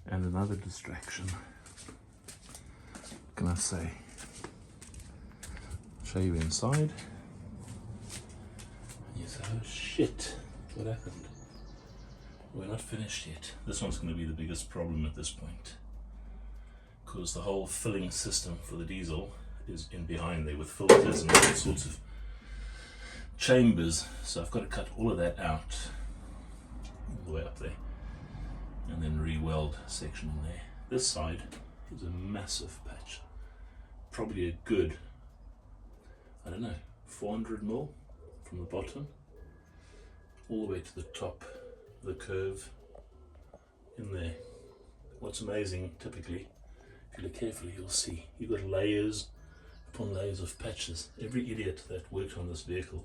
And another distraction, can I say? Show you inside. And you say, oh shit, what happened? We're not finished yet. This one's going to be the biggest problem at this point, because the whole filling system for the diesel is in behind there with filters and all sorts of chambers. So I've got to cut all of that out, all the way up there, and then re-weld a section in there. This side is a massive patch, probably a good, I don't know, 400 mil from the bottom all the way to the top of the curve in there. What's amazing, typically, if you look carefully, you'll see you've got layers upon layers of patches. Every idiot that worked on this vehicle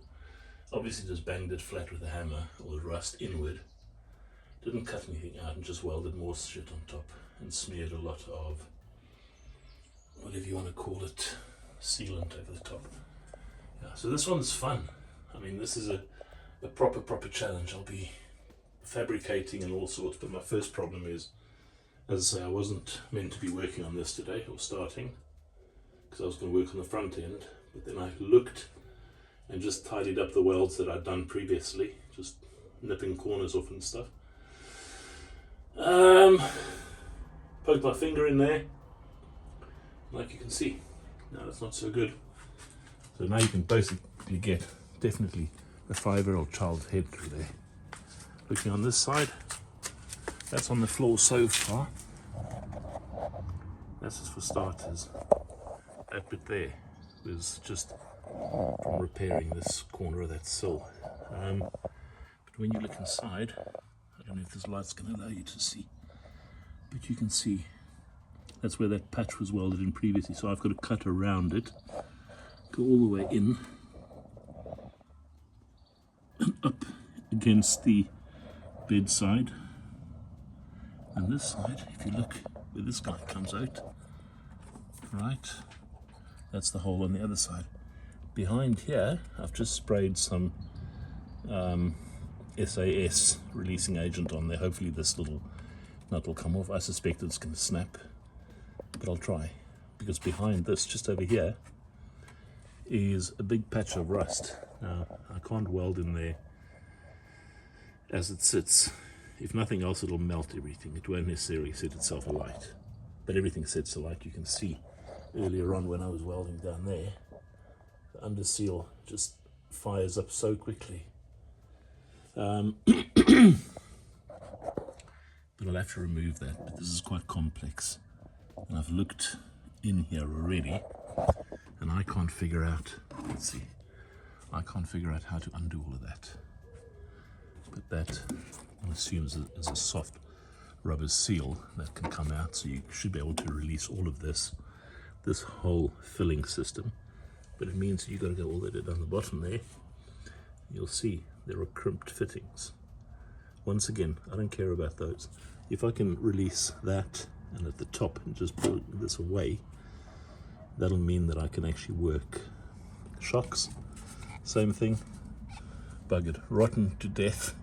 obviously just banged it flat with a hammer or rust inward, didn't cut anything out and just welded more shit on top and smeared a lot of, whatever you want to call it, sealant over the top. Yeah, so this one's fun. I mean, this is a proper challenge. I'll be fabricating and all sorts, but my first problem is, as I say, I wasn't meant to be working on this today or starting, because I was going to work on the front end, but then I looked and just tidied up the welds that I'd done previously, just nipping corners off and stuff. Poked my finger in there, like you can see. No, that's not so good. So now you can basically get definitely a 5-year-old child's head through there. Looking on this side, that's on the floor so far. That's just for starters. That bit there was just from repairing this corner of that sill. But when you look inside, I don't know if this light's going to allow you to see, but you can see that's where that patch was welded in previously. So I've got to cut around it, go all the way in and up against the bedside. And this side, if you look where this guy comes out, right, that's the hole on the other side. Behind here, I've just sprayed some SAS releasing agent on there. Hopefully this little nut will come off. I suspect it's going to snap, but I'll try, because behind this, just over here, is a big patch of rust. Now, I can't weld in there as it sits. If nothing else, it'll melt everything. It won't necessarily set itself alight, but everything sets alight. You can see earlier on when I was welding down there, the under seal just fires up so quickly. But I'll have to remove that. But this is quite complex, and I've looked in here already, and I can't figure out, let's see, I can't figure out how to undo all of that. But that, I assume, is a soft rubber seal that can come out, so you should be able to release all of this whole filling system. But it means you've got to go all the way down the bottom there. You'll see there are crimped fittings. Once again, I don't care about those. If I can release that and at the top and just pull this away, that'll mean that I can actually work. Shocks, same thing, buggered, rotten to death.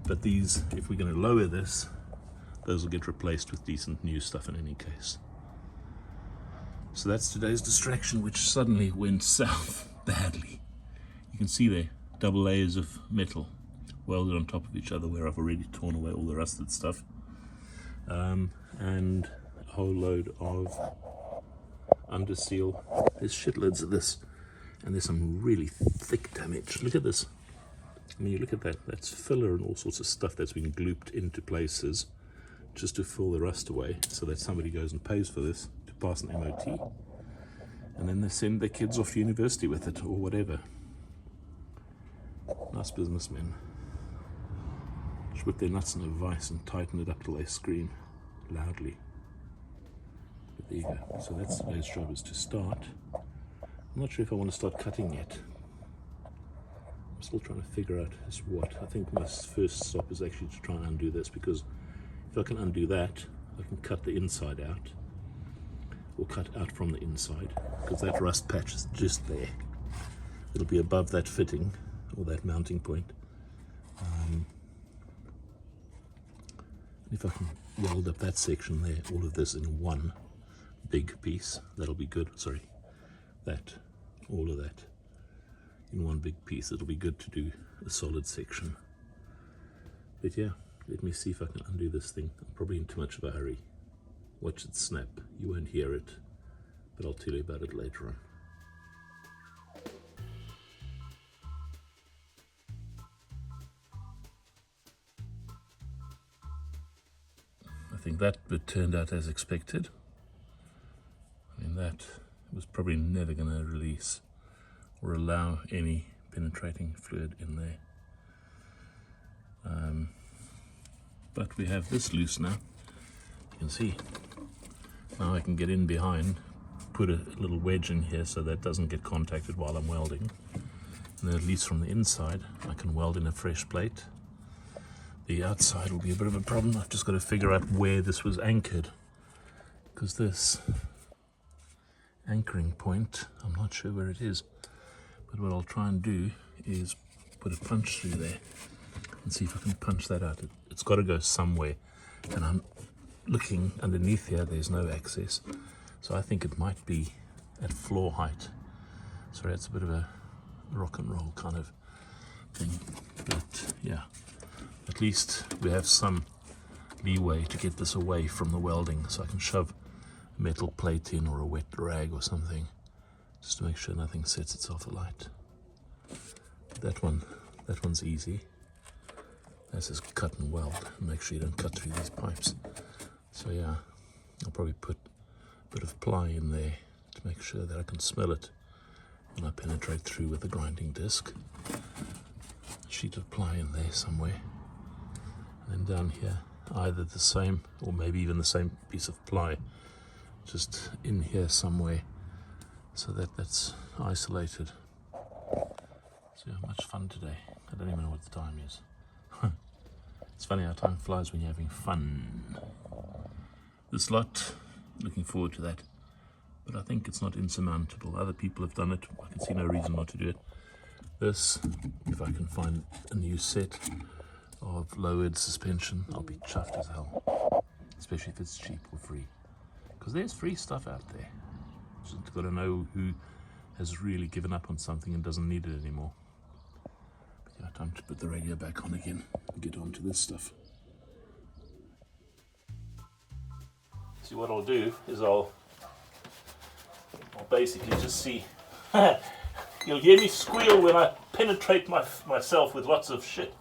But these, if we're going to lower this, those will get replaced with decent new stuff in any case. So that's today's distraction, which suddenly went south badly. You can see there, double layers of metal welded on top of each other where I've already torn away all the rusted stuff. And a whole load of under seal. There's shitloads of this, and there's some really thick damage. Look at this. I mean, you look at that, that's filler and all sorts of stuff that's been glooped into places just to fill the rust away, so that somebody goes and pays for this to pass an MOT, and then they send their kids off to university with it or whatever. Nice businessmen. Just whip their nuts in a vice and tighten it up till they scream loudly. But there you go. So that's today's job, is to start. I'm not sure if I want to start cutting yet. I'm still trying to figure out as what. I think my first stop is actually to try and undo this, because if I can undo that, I can cut the inside out, or cut out from the inside, because that rust patch is just there. It'll be above that fitting, or that mounting point. If I can weld up that section there, all of this in one big piece. That'll be good. Sorry, all of that in one big piece. It'll be good to do a solid section. But yeah, let me see if I can undo this thing. I'm probably in too much of a hurry. Watch it snap. You won't hear it, but I'll tell you about it later on. I think that bit turned out as expected. I mean, that was probably never going to release or allow any penetrating fluid in there. But we have this loose now. You can see. Now I can get in behind, put a little wedge in here so that doesn't get contacted while I'm welding. And then at least from the inside, I can weld in a fresh plate. The outside will be a bit of a problem. I've just got to figure out where this was anchored, because this anchoring point, I'm not sure where it is. But what I'll try and do is put a punch through there and see if I can punch that out. It's got to go somewhere, and I'm looking underneath here, there's no access, so I think it might be at floor height. Sorry, it's a bit of a rock and roll kind of thing, but yeah, at least we have some leeway to get this away from the welding, so I can shove a metal plate in or a wet rag or something just to make sure nothing sets itself alight. That one's easy. That's just cut and weld and make sure you don't cut through these pipes. So yeah, I'll probably put a bit of ply in there to make sure that I can smell it when I penetrate through with the grinding disc. A sheet of ply in there somewhere. And then down here, either the same or maybe even the same piece of ply just in here somewhere, so that that's isolated. So yeah, much fun today. I don't even know what the time is. It's funny how time flies when you're having fun. This lot, looking forward to that. But I think it's not insurmountable. Other people have done it. I can see no reason not to do it. This, if I can find a new set of lowered suspension, I'll be chuffed as hell. Especially if it's cheap or free. Because there's free stuff out there. Just got to know who has really given up on something and doesn't need it anymore. But yeah, time to put the radio back on again and get on to this stuff. See, what I'll do is I'll basically just see. You'll hear me squeal when I penetrate myself with lots of shit.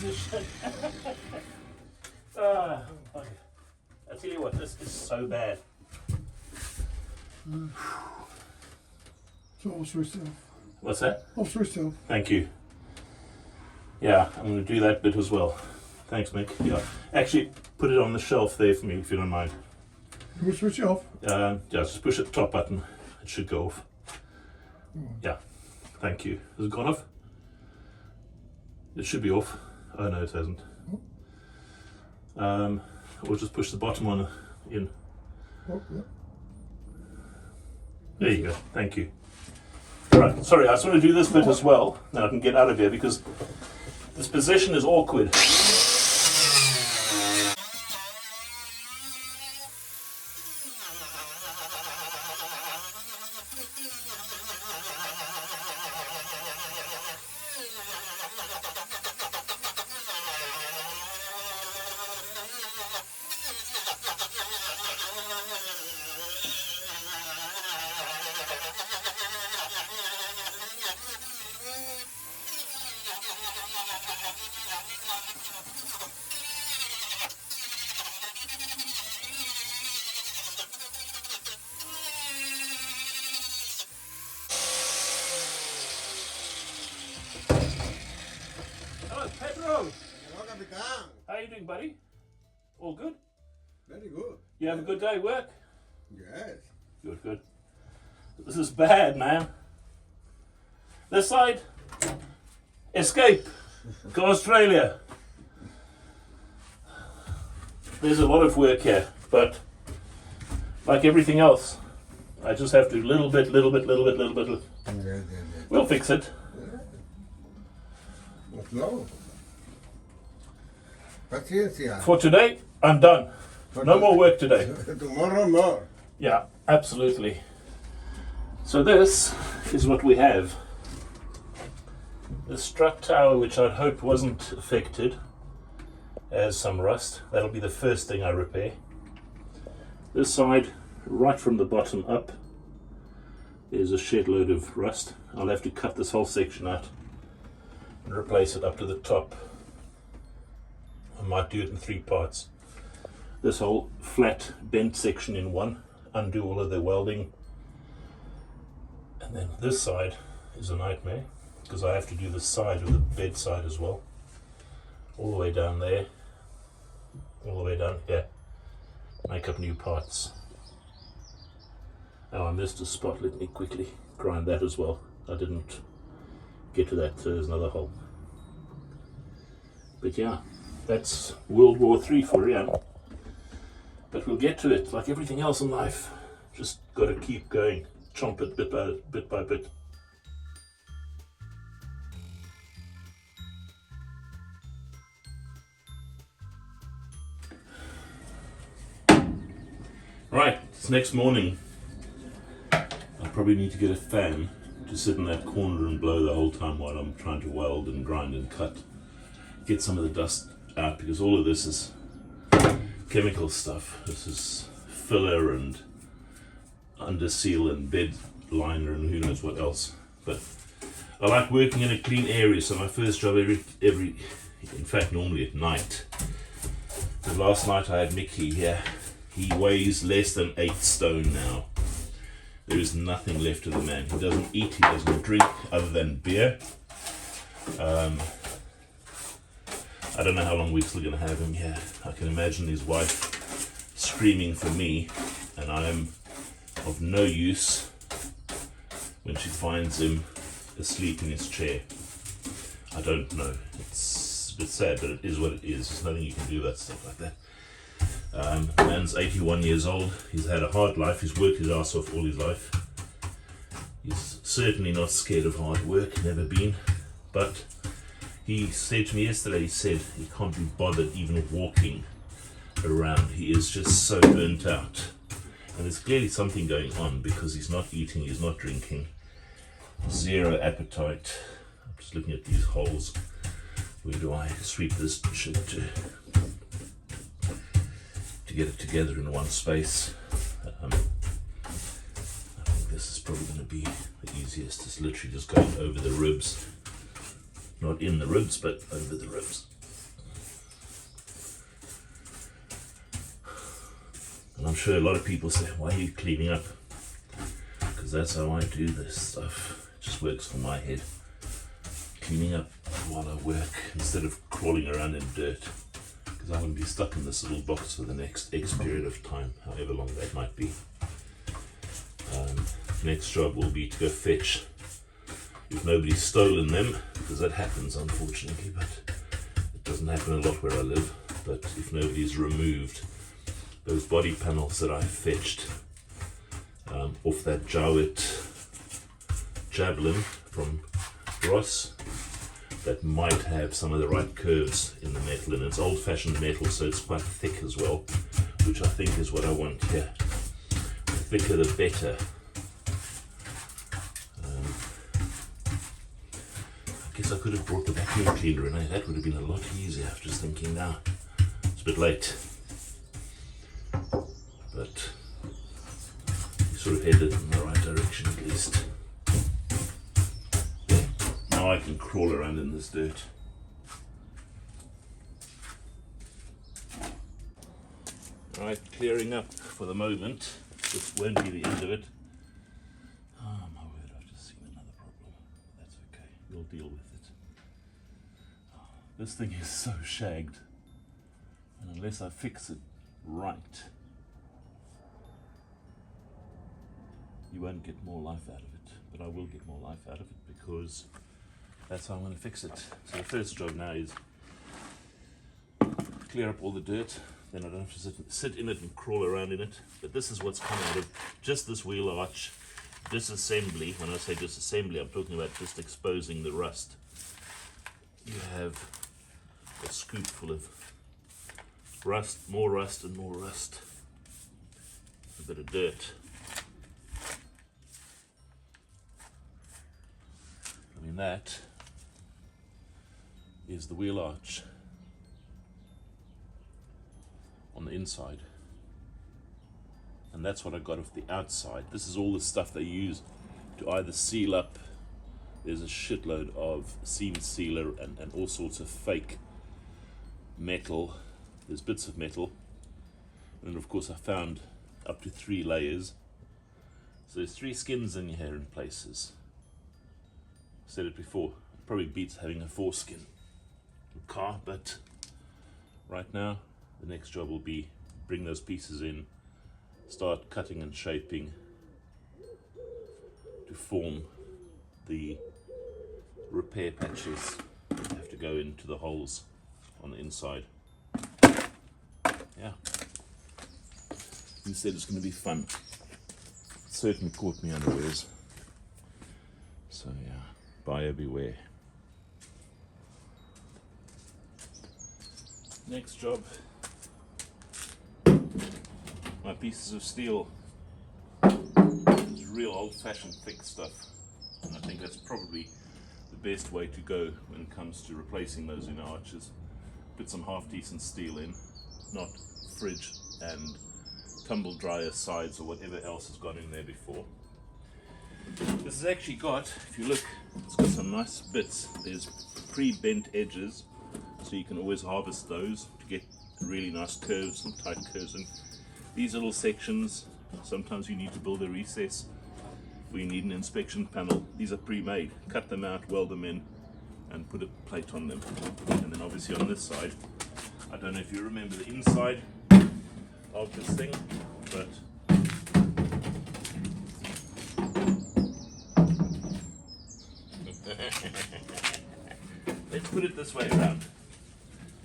Position. Okay. I tell you what, this is so bad. So I'll switch off. What's that? I'll switch off. Thank you. Yeah, I'm going to do that bit as well. Thanks, Mick. Yeah, actually, put it on the shelf there for me if you don't mind. You will switch off? Yeah, just push the top button. It should go off. Yeah, thank you. Has it gone off? It should be off. Oh no, it hasn't. We'll just push the bottom one in. Oh, yeah. There you go. Thank you. Right. Sorry, I just want to do this bit as well. Now I can get out of here because this position is awkward. How are you doing, buddy? All good? Very good. You have a good day at work? Yes. Good, good. This is bad, man. This side, escape, go Australia. There's a lot of work here, but like everything else, I just have to little bit. We'll fix it. No. Paciencia. For today, I'm done. No more work today. Tomorrow more. Yeah, absolutely. So this is what we have. The strut tower, which I'd hoped wasn't affected, has some rust. That'll be the first thing I repair. This side, right from the bottom up, there's a shed load of rust. I'll have to cut this whole section out and replace it up to the top. I might do it in 3 parts. This whole flat bent section in one, undo all of the welding. And then this side is a nightmare because I have to do the side of the bed side as well. All the way down there, all the way down here. Make up new parts. Now I missed a spot, let me quickly grind that as well. I didn't get to that, so there's another hole. But yeah, that's World War III for you. But we'll get to it, like everything else in life. Just got to keep going, chomp it bit by bit. Right, it's next morning. I probably need to get a fan to sit in that corner and blow the whole time while I'm trying to weld and grind and cut. Get some of the dust out because all of this is chemical stuff. This is filler and under seal and bed liner and who knows what else. But I like working in a clean area, so my first job in fact normally at night. But last night I had Mickey here. He weighs less than 8 stone now. There is nothing left of the man. He doesn't eat, he doesn't drink other than beer. I don't know how long we're still going to have him here. I can imagine his wife screaming for me, and I am of no use when she finds him asleep in his chair. I don't know. It's a bit sad, but it is what it is. There's nothing you can do about stuff like that. The man's 81 years old. He's had a hard life. He's worked his ass off all his life. He's certainly not scared of hard work, never been. But he said to me yesterday, he said he can't be bothered even walking around. He is just so burnt out. And there's clearly something going on because he's not eating, he's not drinking. Zero appetite. I'm just looking at these holes. Where do I sweep this shit to get it together in one space? I think this is probably going to be the easiest. It's literally just going over the ribs. Not in the ribs, but over the ribs. And I'm sure a lot of people say, why are you cleaning up? Because that's how I do this stuff. It just works for my head. Cleaning up while I work instead of crawling around in dirt. Because I wouldn't be stuck in this little box for the next X period of time, however long that might be. Next job will be to go fetch, if nobody's stolen them, because that happens unfortunately, but it doesn't happen a lot where I live. But if nobody's removed those body panels that I fetched off that Jowett Javelin from Ross, that might have some of the right curves in the metal, and it's old-fashioned metal, so it's quite thick as well, which I think is what I want here. The thicker the better. I guess I could have brought the vacuum cleaner in, that would have been a lot easier. I'm just thinking now. It's a bit late. But you sort of headed in the right direction at least. Yeah, now I can crawl around in this dirt. Alright, clearing up for the moment. This won't be the end of it. Oh my word, I've just seen another problem. That's okay, we'll deal with it. This thing is so shagged, and unless I fix it right, you won't get more life out of it. But I will get more life out of it because that's how I'm going to fix it. So the first job now is clear up all the dirt, then I don't have to sit in it and crawl around in it. But this is what's come out of just this wheel arch disassembly. When I say disassembly, I'm talking about just exposing the rust. You have a scoop full of rust, and more rust, a bit of dirt. I mean, that is the wheel arch on the inside, and that's what I got off the outside. This is all the stuff they use to either seal up. There's a shitload of seam sealer and all sorts of fake metal. There's bits of metal, and of course I found up to 3 layers, so there's 3 skins in here in places. I said it before, it probably beats having a 4-skin car, but right now the next job will be bring those pieces in, start cutting and shaping to form the repair patches that have to go into the holes on the inside. Yeah, you said it's going to be fun. It certainly caught me unawares. So yeah, buyer beware. Next job, my pieces of steel. It's real old-fashioned thick stuff, and I think that's probably the best way to go when it comes to replacing those inner arches. Put some half-decent steel in, not fridge and tumble dryer sides or whatever else has gone in there before. This has actually got, if you look, it's got some nice bits. There's pre-bent edges, so you can always harvest those to get really nice curves, some tight curves. And these little sections, sometimes you need to build a recess or you need an inspection panel. These are pre-made. Cut them out, weld them in, and put a plate on them. And then obviously on this side, I don't know if you remember the inside of this thing, but let's put it this way around.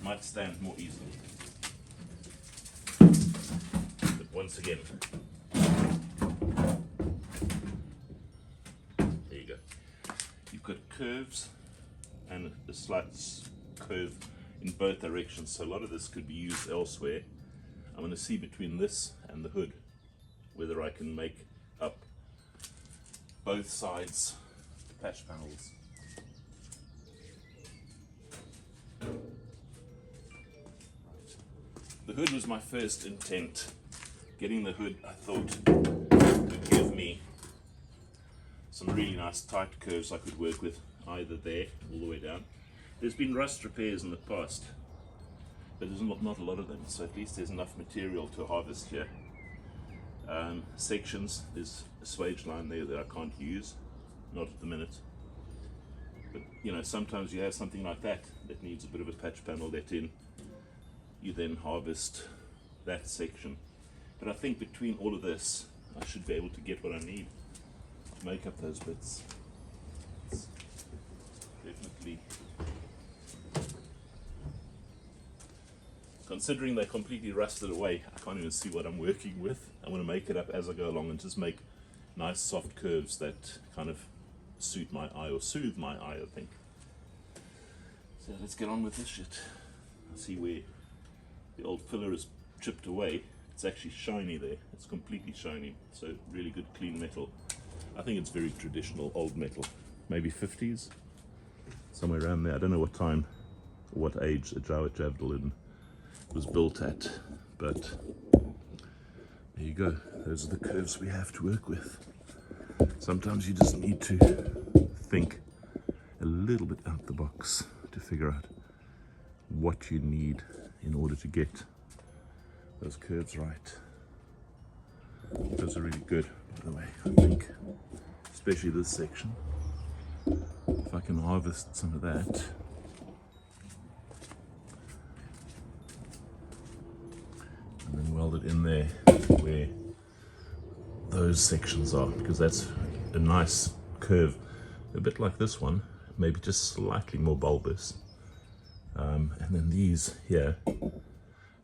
Might stand more easily. But once again, there you go. You've got curves and a slight curve in both directions, so a lot of this could be used elsewhere. I'm going to see between this and the hood whether I can make up both sides patch panels. The hood was my first intent. Getting the hood, I thought, would give me some really nice tight curves I could work with, either there all the way down. There's been rust repairs in the past, but there's not a lot of them, so at least there's enough material to harvest here. Sections, there's a swage line there that I can't use, not at the minute. But you know, sometimes you have something like that that needs a bit of a patch panel let in. You then harvest that section. But I think between all of this, I should be able to get what I need to make up those bits. It's definitely, considering they're completely rusted away, I can't even see what I'm working with. I'm going to make it up as I go along and just make nice soft curves that kind of suit my eye, or soothe my eye, I think. So let's get on with this shit. I see where the old filler is chipped away. It's actually shiny there. It's completely shiny. So really good clean metal. I think it's very traditional old metal. Maybe 50s? Somewhere around there. I don't know what time or what age a Jawa javelin was built at. But there you go. Those are the curves we have to work with. Sometimes you just need to think a little bit out the box to figure out what you need in order to get those curves right. Those are really good, by the way, I think, especially this section. If I can harvest some of that, in there where those sections are, because that's a nice curve, a bit like this one, maybe just slightly more bulbous. And then these here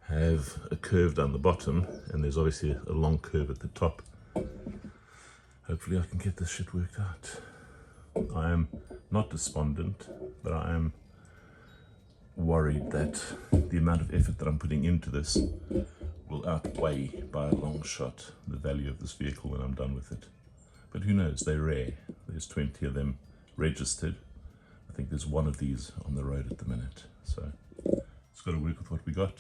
have a curve down the bottom, and there's obviously a long curve at the top. Hopefully I can get this shit worked out. I am not despondent, but I am worried that the amount of effort that I'm putting into this will outweigh by a long shot the value of this vehicle when I'm done with it. But who knows, they're rare. There's 20 of them registered. I think there's one of these on the road at the minute. So it's got to work with what we got.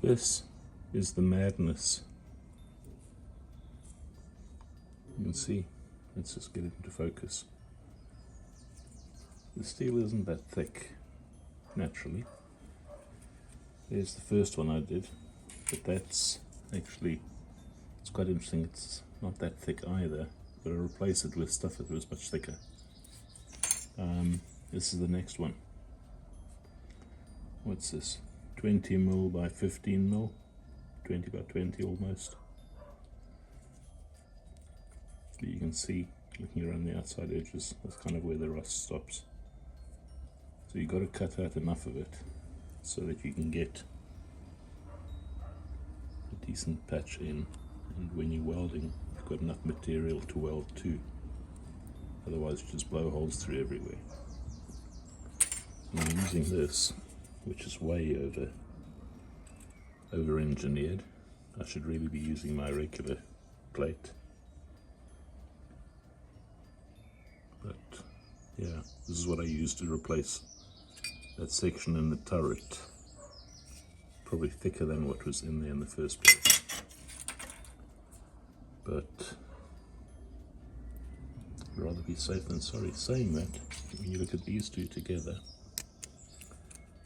This is the madness. You can see, let's just get it into focus. The steel isn't that thick, naturally. There's the first one I did, but that's actually, it's quite interesting, it's not that thick either, but I replace it with stuff that was much thicker. This is the next one. What's this? 20 mil by 15 mil, 20 by 20 almost. But you can see, looking around the outside edges, that's kind of where the rust stops. So you've got to cut out enough of it so that you can get a decent patch in, and when you're welding, you've got enough material to weld to. Otherwise you just blow holes through everywhere. And I'm using this, which is way over engineered. I should really be using my regular plate. But yeah, this is what I used to replace that section in the turret. Probably thicker than what was in there in the first place. But I'd rather be safe than sorry. Saying that, when you look at these two together,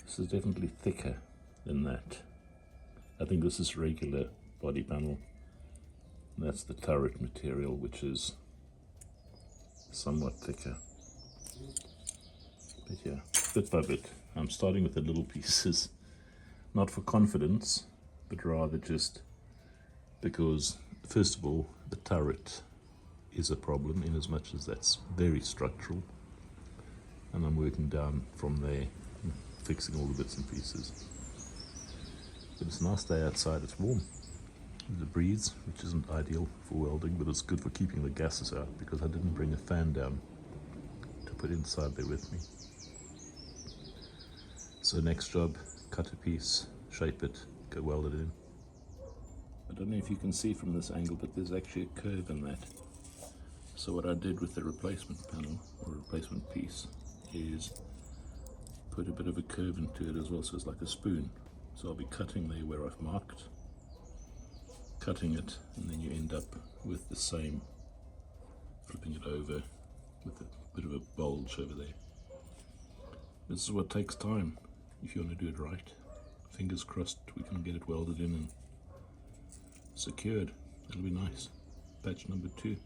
this is definitely thicker than that. I think this is regular body panel. And that's the turret material, which is somewhat thicker. But yeah, bit by bit. I'm starting with the little pieces, not for confidence, but rather just because, first of all, the turret is a problem in as much as that's very structural. And I'm working down from there, fixing all the bits and pieces. But it's a nice day outside, it's warm. There's a breeze, which isn't ideal for welding, but it's good for keeping the gases out, because I didn't bring a fan down to put inside there with me. So next job, cut a piece, shape it, go weld it in. I don't know if you can see from this angle, but there's actually a curve in that. So what I did with the replacement panel, or replacement piece, is put a bit of a curve into it as well, so it's like a spoon. So I'll be cutting there where I've marked, cutting it, and then you end up with the same, flipping it over with a bit of a bulge over there. This is what takes time if you want to do it right. Fingers crossed we can get it welded in and secured. It'll be nice. Batch number 2.